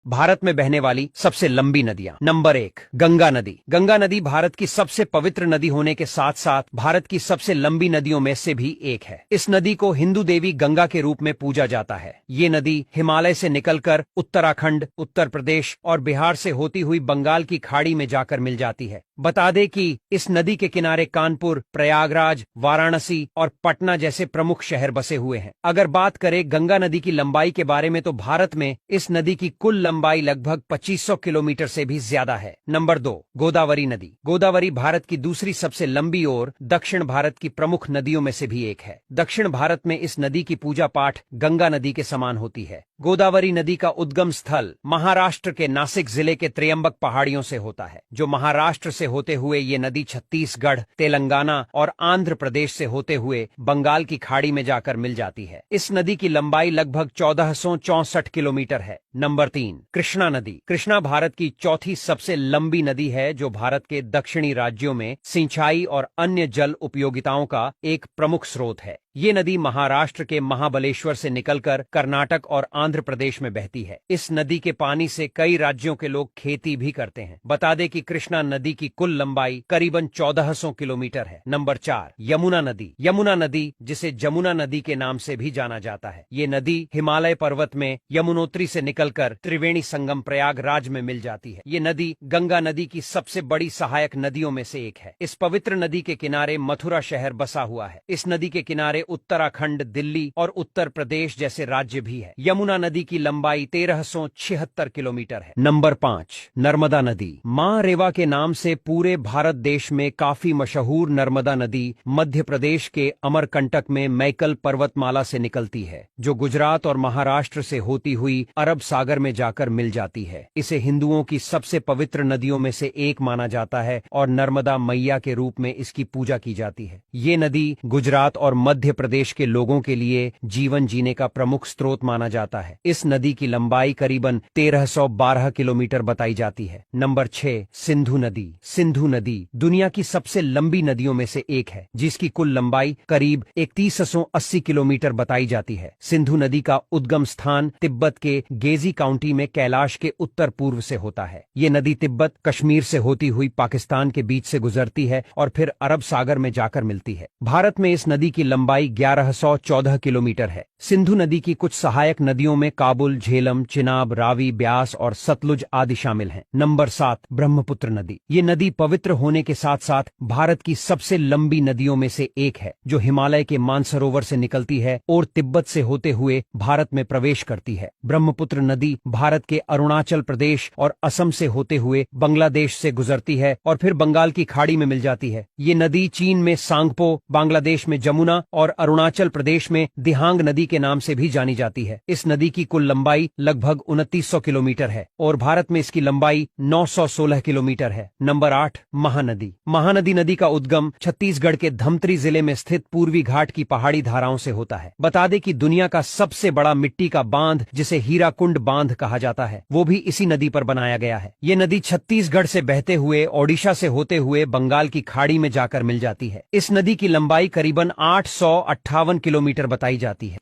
भारत में बहने वाली सबसे लंबी नदियां। नंबर 1, गंगा नदी। गंगा नदी भारत की सबसे पवित्र नदी होने के साथ साथ भारत की सबसे लंबी नदियों में से भी एक है। इस नदी को हिंदू देवी गंगा के रूप में पूजा जाता है। ये नदी हिमालय से निकलकर उत्तराखंड, उत्तर प्रदेश और बिहार से होती हुई बंगाल की खाड़ी में जाकर मिल जाती है। बता दें कि इस नदी के किनारे कानपुर, प्रयागराज, वाराणसी और पटना जैसे प्रमुख शहर बसे हुए हैं। अगर बात करें गंगा नदी की लंबाई के बारे में तो भारत में इस नदी की कुल लंबाई लगभग 2500 किलोमीटर से भी ज्यादा है। नंबर 2, गोदावरी नदी। गोदावरी भारत की दूसरी सबसे लंबी और दक्षिण भारत की प्रमुख नदियों में से भी एक है। दक्षिण भारत में इस नदी की पूजा पाठ गंगा नदी के समान होती है। गोदावरी नदी का उद्गम स्थल महाराष्ट्र के नासिक जिले के त्र्यंबक पहाड़ियों से होता है। जो महाराष्ट्र से होते हुए ये नदी छत्तीसगढ़, तेलंगाना और आंध्र प्रदेश से होते हुए बंगाल की खाड़ी में जाकर मिल जाती है। इस नदी की लंबाई लगभग 1464 किलोमीटर है। नंबर 3, कृष्णा नदी। कृष्णा भारत की चौथी सबसे लंबी नदी है जो भारत के दक्षिणी राज्यों में सिंचाई और अन्य जल उपयोगिताओं का एक प्रमुख स्रोत है। ये नदी महाराष्ट्र के महाबलेश्वर से निकलकर कर्नाटक और आंध्र प्रदेश में बहती है। इस नदी के पानी से कई राज्यों के लोग खेती भी करते हैं। बता दें कि कृष्णा नदी की कुल लंबाई करीबन 1400 किलोमीटर है। नंबर 4, यमुना नदी। यमुना नदी, जिसे जमुना नदी के नाम से भी जाना जाता है, ये नदी हिमालय पर्वत में यमुनोत्री से निकलकर त्रिवेणी संगम प्रयागराज में मिल जाती है। ये नदी गंगा नदी की सबसे बड़ी सहायक नदियों में से एक है। इस पवित्र नदी के किनारे मथुरा शहर बसा हुआ है। इस नदी के किनारे उत्तराखंड, दिल्ली और उत्तर प्रदेश जैसे राज्य भी है। यमुना नदी की लंबाई 1376 किलोमीटर है। नंबर 5, नर्मदा नदी। मां रेवा के नाम से पूरे भारत देश में काफी मशहूर नर्मदा नदी मध्य प्रदेश के अमरकंटक में मैकल पर्वतमाला से निकलती है, जो गुजरात और महाराष्ट्र से होती हुई अरब सागर में जाकर मिल जाती है। इसे हिंदुओं की सबसे पवित्र नदियों में से एक माना जाता है और नर्मदा मैया के रूप में इसकी पूजा की जाती है। ये नदी गुजरात और मध्य प्रदेश के लोगों के लिए जीवन जीने का प्रमुख स्रोत माना जाता है। इस नदी की लंबाई करीबन 1312 किलोमीटर बताई जाती है। नंबर 6, सिंधु नदी। सिंधु नदी दुनिया की सबसे लंबी नदियों में से एक है, जिसकी कुल लंबाई करीब 3180 किलोमीटर बताई जाती है। सिंधु नदी का उद्गम स्थान तिब्बत के गेजी काउंटी में कैलाश के उत्तर पूर्व से होता है। ये नदी तिब्बत, कश्मीर से होती हुई पाकिस्तान के बीच से गुजरती है और फिर अरब सागर में जाकर मिलती है। भारत में इस नदी की लंबाई 1114 किलोमीटर है। सिंधु नदी की कुछ सहायक नदियों में काबुल, झेलम, चिनाब, रावी, ब्यास और सतलुज आदि शामिल हैं। नंबर 7, ब्रह्मपुत्र नदी। ये नदी पवित्र होने के साथ साथ भारत की सबसे लंबी नदियों में से एक है, जो हिमालय के मानसरोवर से निकलती है और तिब्बत से होते हुए भारत में प्रवेश करती है। ब्रह्मपुत्र नदी भारत के अरुणाचल प्रदेश और असम से होते हुए बांग्लादेश से गुजरती है और फिर बंगाल की खाड़ी में मिल जाती है। ये नदी चीन में सांगपो, बांग्लादेश में जमुना और अरुणाचल प्रदेश में दिहांग नदी के नाम से भी जानी जाती है। इस नदी की कुल लंबाई लगभग 2900 किलोमीटर है और भारत में इसकी लंबाई 916 किलोमीटर है। नंबर 8, महानदी। महानदी नदी का उद्गम छत्तीसगढ़ के धमतरी जिले में स्थित पूर्वी घाट की पहाड़ी धाराओं से होता है। बता दें कि दुनिया का सबसे बड़ा मिट्टी का बांध, जिसे हीराकुंड बांध कहा जाता है, वो भी इसी नदी पर बनाया गया है। ये नदी छत्तीसगढ़ से बहते हुए ओडिशा से होते हुए बंगाल की खाड़ी में जाकर मिल जाती है। इस नदी की लंबाई करीबन 858 किलोमीटर बताई जाती है।